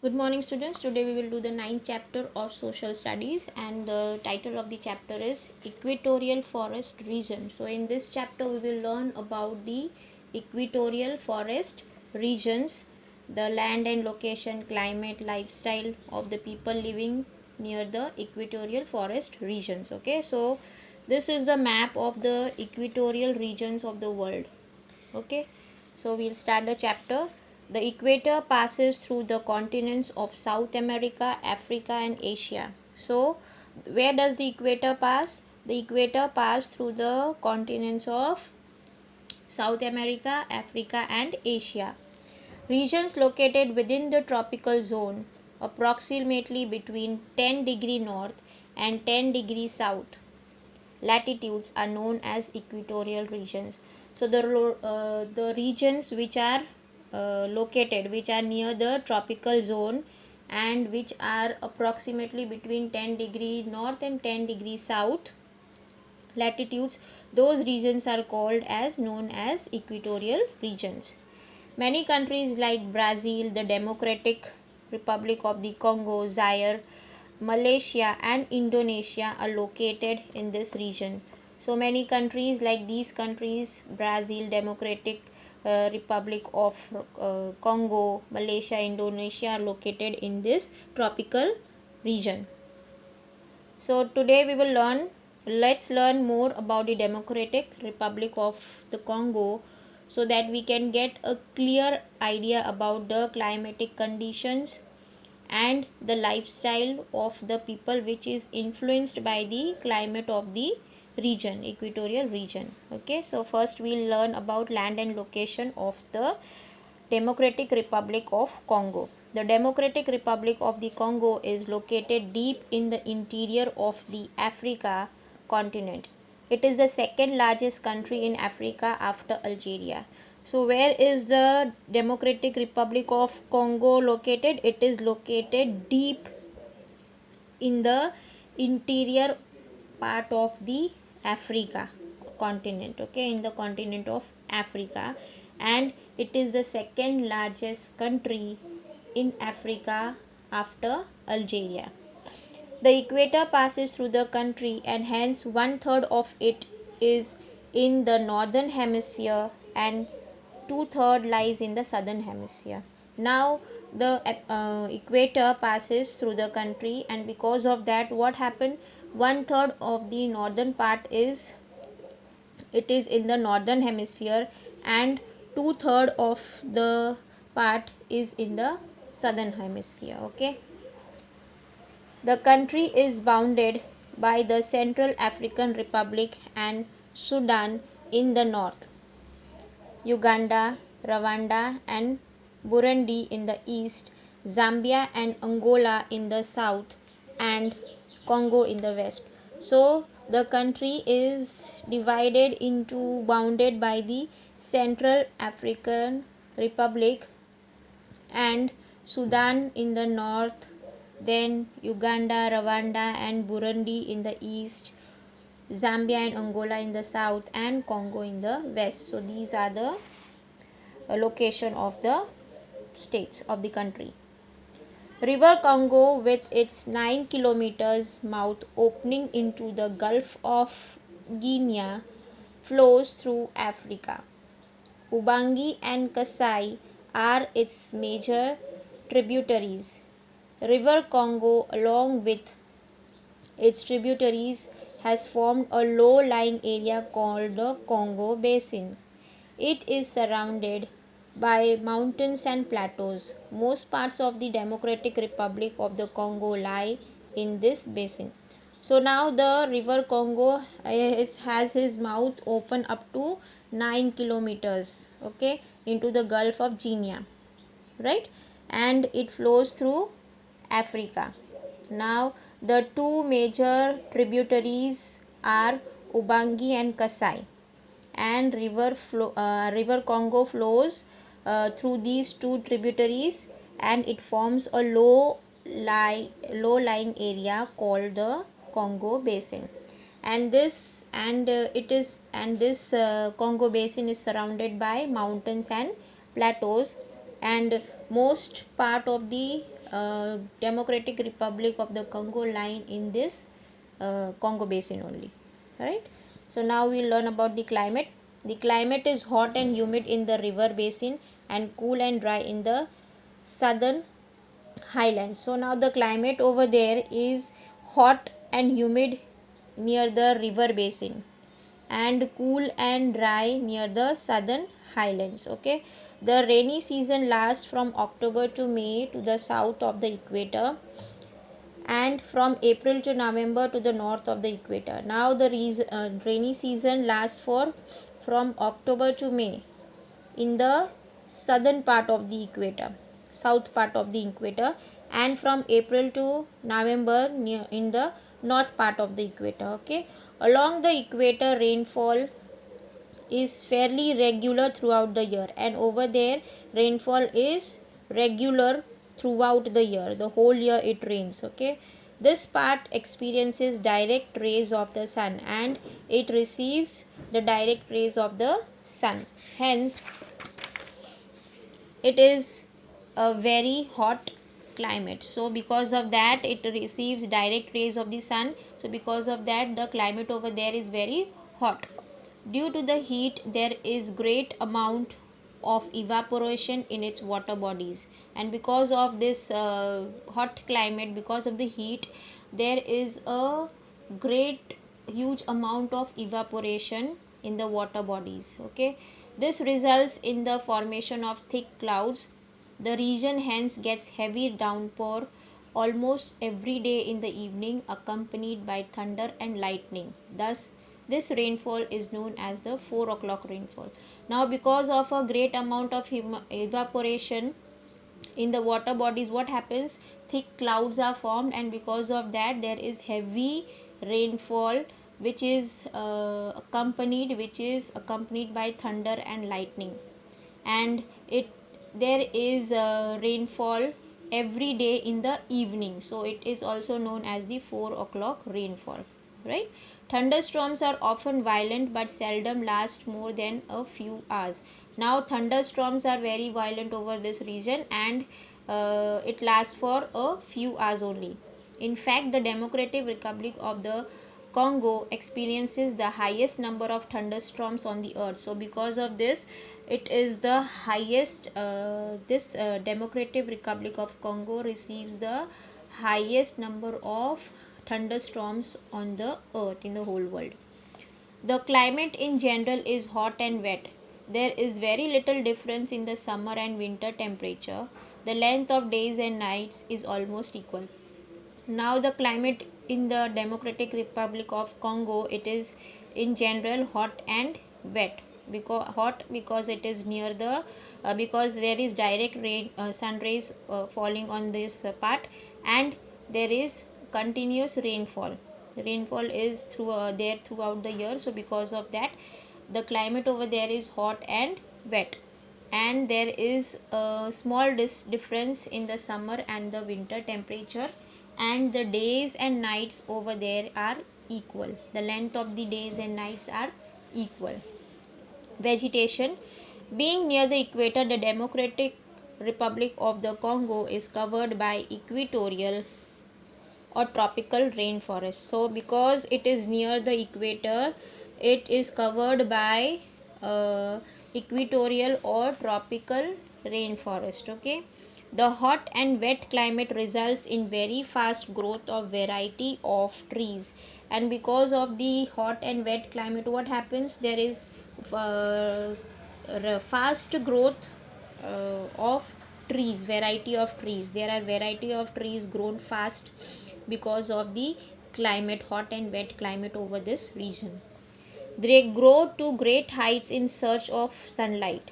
Good morning, students. Today we will do the ninth chapter of social studies, and the title of the chapter is Equatorial Forest Region. So in this chapter we will learn about the equatorial forest regions, the land and location, climate, lifestyle of the people living near the equatorial forest regions. Okay, so this is the map of the equatorial regions of the world. Okay, so we'll start the chapter. The equator passes through the continents of South America, Africa and Asia. So where does the equator pass? The equator passes through the continents of South America, Africa and Asia. Regions located within the tropical zone, approximately between 10 degree north and 10 degree south latitudes, are known as equatorial regions. So the regions which are which are near the tropical zone and which are approximately between 10 degree north and 10 degree south latitudes, those regions are called as known as equatorial regions. Many countries like Brazil, the Democratic Republic of the Congo, Zaire, Malaysia and Indonesia are located in this region. So many countries like these countries, Brazil, Democratic Republic of Congo, Malaysia, Indonesia, are located in this tropical region. So today we will let's learn more about the Democratic Republic of the Congo, so that we can get a clear idea about the climatic conditions and the lifestyle of the people, which is influenced by the climate of the region, equatorial region. Okay, so first we'll learn about land and location of the Democratic Republic of Congo. The Democratic Republic of the Congo is located deep in the interior of the Africa continent. It is the second largest country in Africa after Algeria. So where is the Democratic Republic of Congo located? It is located deep in the interior part of the Africa continent. Okay, in the continent of Africa, and it is the second largest country in Africa after Algeria. The equator passes through the country, and hence one third of it is in the northern hemisphere and two-thirds lies in the southern hemisphere. Now the equator passes through the country, and because of that, what happened? One third of the northern part is in the northern hemisphere, and two-thirds of the part is in the southern hemisphere. Okay, the country is bounded by the Central African Republic and Sudan in the north, Uganda, Rwanda and Burundi in the east, Zambia and Angola in the south, and Congo in the west. So the country is bounded by the Central African Republic and Sudan in the north, then Uganda, Rwanda and Burundi in the east, Zambia and Angola in the south, and Congo in the west. So these are the location of the states of the country. River Congo, with its 9 kilometers mouth opening into the Gulf of Guinea, flows through Africa. Ubangi and Kasai are its major tributaries. River Congo, along with its tributaries, has formed a low-lying area called the Congo Basin. It is surrounded by mountains and plateaus. Most parts of the Democratic Republic of the Congo lie in this basin. So now the river Congo has his mouth open up to 9 kilometers, okay, into the Gulf of Guinea, right, and it flows through Africa. Now the two major tributaries are Ubangi and Kasai, and river Congo flows through these two tributaries, and it forms a low lying area called the Congo Basin. And this Congo Basin is surrounded by mountains and plateaus, and most part of the Democratic Republic of the Congo lying in this Congo basin only, right? So now we'll learn about the climate. The climate is hot and humid in the river basin and cool and dry in the southern highlands. So now the climate over there is hot and humid near the river basin and cool and dry near the southern highlands. Okay, the rainy season lasts from October to May to the south of the equator and from April to November to the north of the equator. Now the rainy season lasts for from October to May in the southern part of the equator, south part of the equator, and from April to November near in the north part of the equator. Okay, along the equator rainfall is fairly regular throughout the year, and over there rainfall is regular throughout the year, the whole year it rains. Okay, this part experiences direct rays of the sun and it receives the direct rays of the sun, hence it is a very hot climate. So because of that it receives direct rays of the sun, so because of that the climate over there is very hot. Due to the heat there is great amount of evaporation in its water bodies, and because of this hot climate, because of the heat, there is a great huge amount of evaporation in the water bodies. Okay, this results in the formation of thick clouds. The region hence gets heavy downpour almost every day in the evening, accompanied by thunder and lightning. Thus this rainfall is known as the 4 o'clock rainfall. Now because of a great amount of evaporation in the water bodies, what happens, thick clouds are formed, and because of that there is heavy rainfall which is accompanied by thunder and lightning, and it there is rainfall every day in the evening, so it is also known as the 4 o'clock rainfall, right? Thunderstorms are often violent but seldom last more than a few hours. Now thunderstorms are very violent over this region, and it lasts for a few hours only. In fact, the Democratic Republic of the Congo experiences the highest number of thunderstorms on the earth. So because of this, it is the highest, this Democratic Republic of Congo receives the highest number of thunderstorms on the earth, in the whole world. The climate in general is hot and wet. There is very little difference in the summer and winter temperature. The length of days and nights is almost equal. Now the climate in the Democratic Republic of Congo, it is in general hot and wet. Because hot because it is near the because there is direct rain, sun rays falling on this part, and there is continuous rainfall. Rainfall is there throughout the year, so because of that the climate over there is hot and wet, and there is a small difference in the summer and the winter temperature, and the days and nights over there are equal. The length of the days and nights are equal. Vegetation. Being near the equator, the Democratic Republic of the Congo is covered by equatorial or tropical rainforest. So because it is near the equator, it is covered by equatorial or tropical rainforest. Okay, the hot and wet climate results in very fast growth of variety of trees, and because of the hot and wet climate, what happens, there is fast growth of trees, variety of trees. There are variety of trees grown fast because of the climate, hot and wet climate over this region. They grow to great heights in search of sunlight.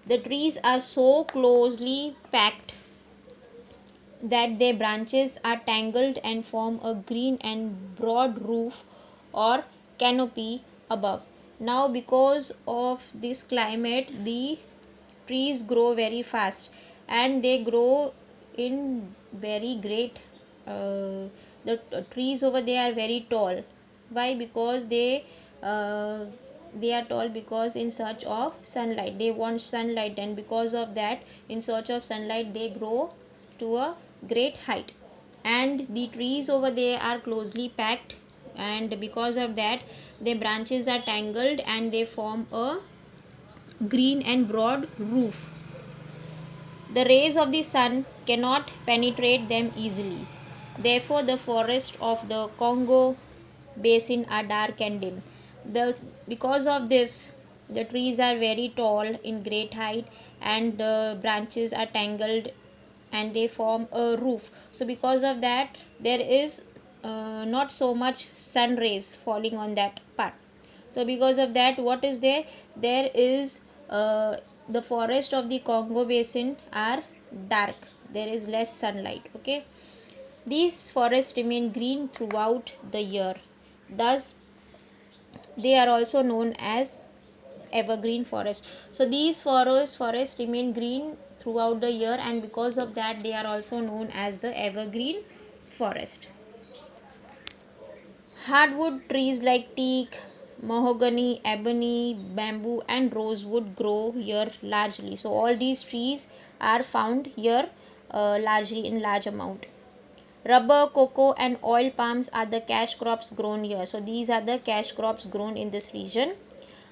The trees are so closely packed that their branches are tangled and form a green and broad roof or canopy above. Now because of this climate, the trees grow very fast and they grow in very great the trees over there are very tall. Why? Because they are tall because in search of sunlight, they want sunlight, and because of that, in search of sunlight, they grow to a great height, and the trees over there are closely packed, and because of that their branches are tangled and they form a green and broad roof. The rays of the sun cannot penetrate them easily. Therefore, the forests of the Congo basin are dark and dim. Because of this, the trees are very tall in great height, and the branches are tangled and they form a roof. So, because of that, there is not so much sun rays falling on that part. So because of that, what is there? There is the forest of the Congo basin are dark. There is less sunlight. Okay, these forests remain green throughout the year. Thus, they are also known as evergreen forest. So these forests remain green throughout the year, and because of that, they are also known as the evergreen forest. Hardwood trees like teak, mahogany, ebony, bamboo, and rosewood grow here largely. So all these trees are found here largely in large amount. Rubber, cocoa, and oil palms are the cash crops grown here. So these are the cash crops grown in this region.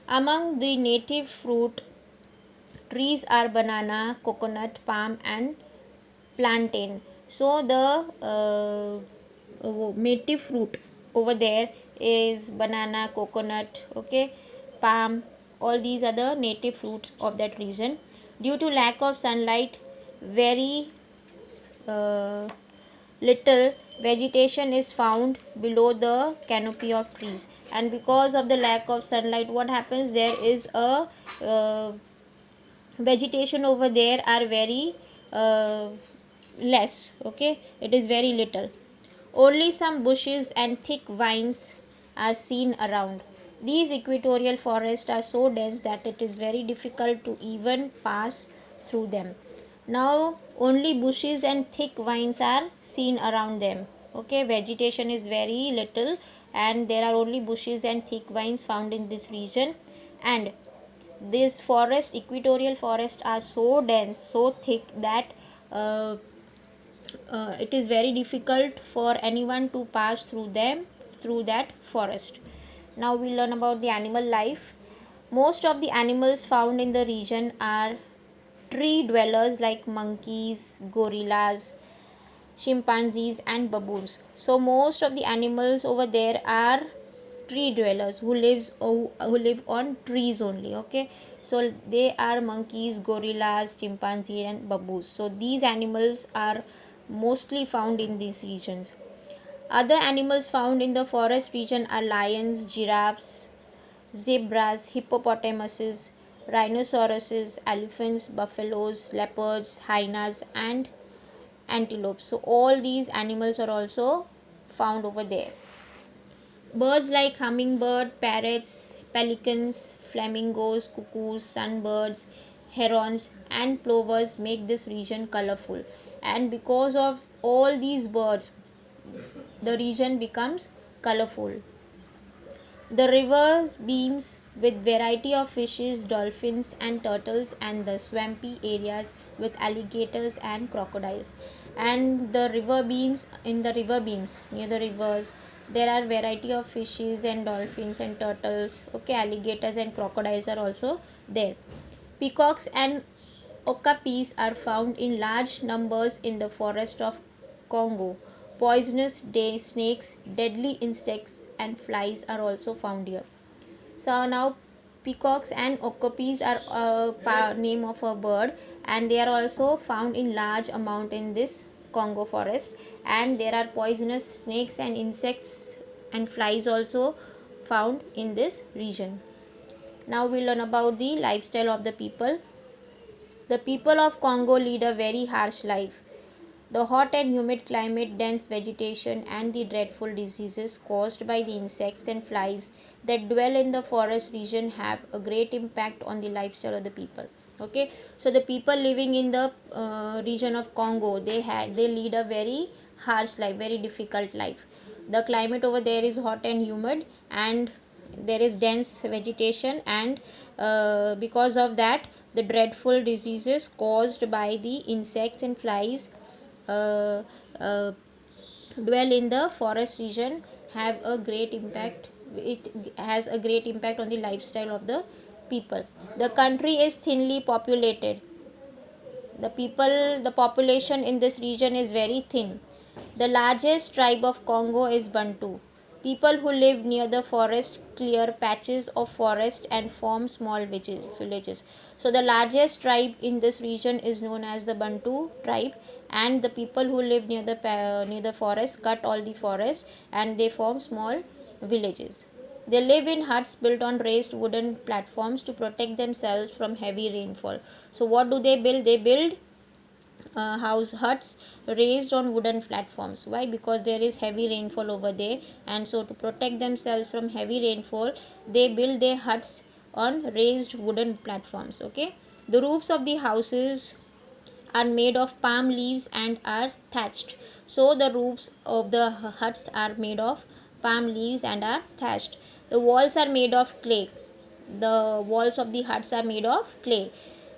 Among the native fruit trees are banana, coconut, palm, and plantain. So the native fruit over there is banana, coconut, okay, palm. All these are the native fruits of that region. Due to lack of sunlight, very uh, little vegetation is found below the canopy of trees, and because of the lack of sunlight, what happens, there is a vegetation over there are very uh, less. Okay, it is very little. Only some bushes and thick vines are seen around. These equatorial forests are so dense that it is very difficult to even pass through them. Now only bushes and thick vines are seen around them. Okay, vegetation is very little and there are only bushes and thick vines found in this region, and these forest equatorial forests are so dense, so thick that uh, it is very difficult for anyone to pass through them, through that forest. Now we learn about the animal life. Most of the animals found in the region are tree dwellers like monkeys, gorillas, chimpanzees, and baboons. So most of the animals over there are tree dwellers who live on trees only. Okay, so they are monkeys, gorillas, chimpanzee, and baboons. So these animals are mostly found in these regions. Other animals found in the forest region are lions, giraffes, zebras, hippopotamuses, rhinoceroses, elephants, buffaloes, leopards, hyenas, and antelopes. So all these animals are also found over there. Birds like hummingbird, parrots, pelicans, flamingos, cuckoos, sunbirds, herons, and plovers make this region colorful. And because of all these birds, the region becomes colorful. The rivers beams with variety of fishes, dolphins, and turtles, and the swampy areas with alligators and crocodiles. And the river beams, in the river beams near the rivers, there are variety of fishes and dolphins and turtles. Okay, alligators and crocodiles are also there. Peacocks and okapis are found in large numbers in the forest of Congo. Poisonous snakes, deadly insects, and flies are also found here. So now peacocks and okapis are name of a bird, and they are also found in large amount in this Congo forest, and there are poisonous snakes and insects and flies also found in this region. Now we learn about the lifestyle of the people. The people of Congo lead a very harsh life. The hot and humid climate, dense vegetation, and the dreadful diseases caused by the insects and flies that dwell in the forest region have a great impact on the lifestyle of the people. Okay, so the people living in the region of Congo, they lead a very harsh life, very difficult life. The climate over there is hot and humid, and there is dense vegetation, and because of that, the dreadful diseases caused by the insects and flies uh, uh, dwell in the forest region have a great impact. It has a great impact on the lifestyle of the people. The country is thinly populated. The population in this region is very thin. The largest tribe of Congo is Bantu. People who live near the forest clear patches of forest and form small villages. So the largest tribe in this region is known as the Bantu tribe, and the people who live near the forest cut all the forest and they form small villages. They live in huts built on raised wooden platforms to protect themselves from heavy rainfall. So what do they build? They build house huts raised on wooden platforms. Why? Because there is heavy rainfall over there, and so to protect themselves from heavy rainfall they build their huts on raised wooden platforms. Okay, the roofs of the houses are made of palm leaves and are thatched. So the roofs of the huts are made of palm leaves and are thatched. The walls are made of clay. The walls of the huts are made of clay.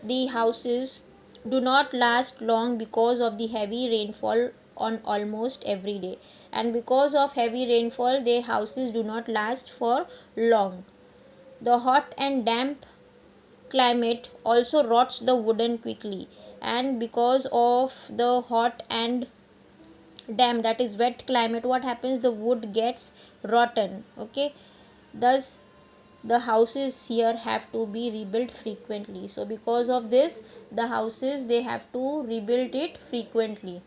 The houses do not last long because of the heavy rainfall on almost every day, and because of heavy rainfall their houses do not last for long. The hot and damp climate also rots the wooden quickly, and because of the hot and damp, that is wet climate, what happens? The wood gets rotten. Okay, thus the houses here have to be rebuilt frequently. So because of this, the houses they have to rebuild it frequently.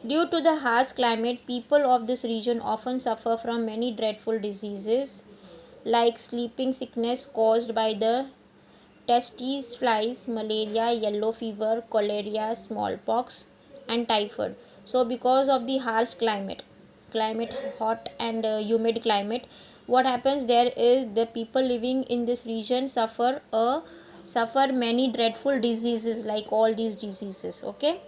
Due to the harsh climate, people of this region often suffer from many dreadful diseases like sleeping sickness caused by the testes flies, malaria, yellow fever, cholera, smallpox, and typhoid. So because of the harsh climate, hot and humid climate, what happens there is the people living in this region suffer many dreadful diseases like all these diseases. Okay,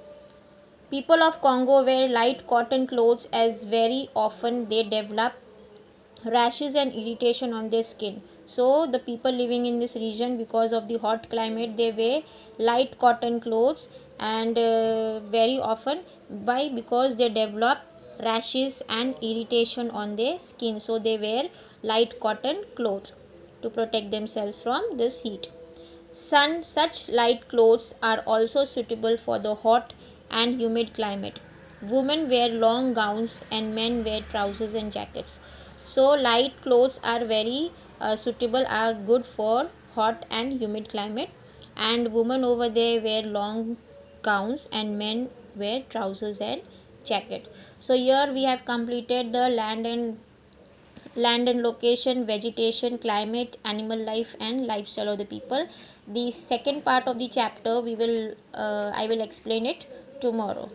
people of Congo wear light cotton clothes as very often they develop rashes and irritation on their skin. So the people living in this region, because of the hot climate, they wear light cotton clothes, and very often, why? Because they develop rashes and irritation on their skin, so they wear light cotton clothes to protect themselves from this heat. Such light clothes are also suitable for the hot and humid climate. Women wear long gowns and men wear trousers and jackets. So light clothes are very suitable, are good for hot and humid climate, and women over there wear long gowns and men wear trousers and jacket. So here we have completed the land and location, vegetation, climate, animal life, and lifestyle of the people. The second part of the chapter we will I will explain it tomorrow.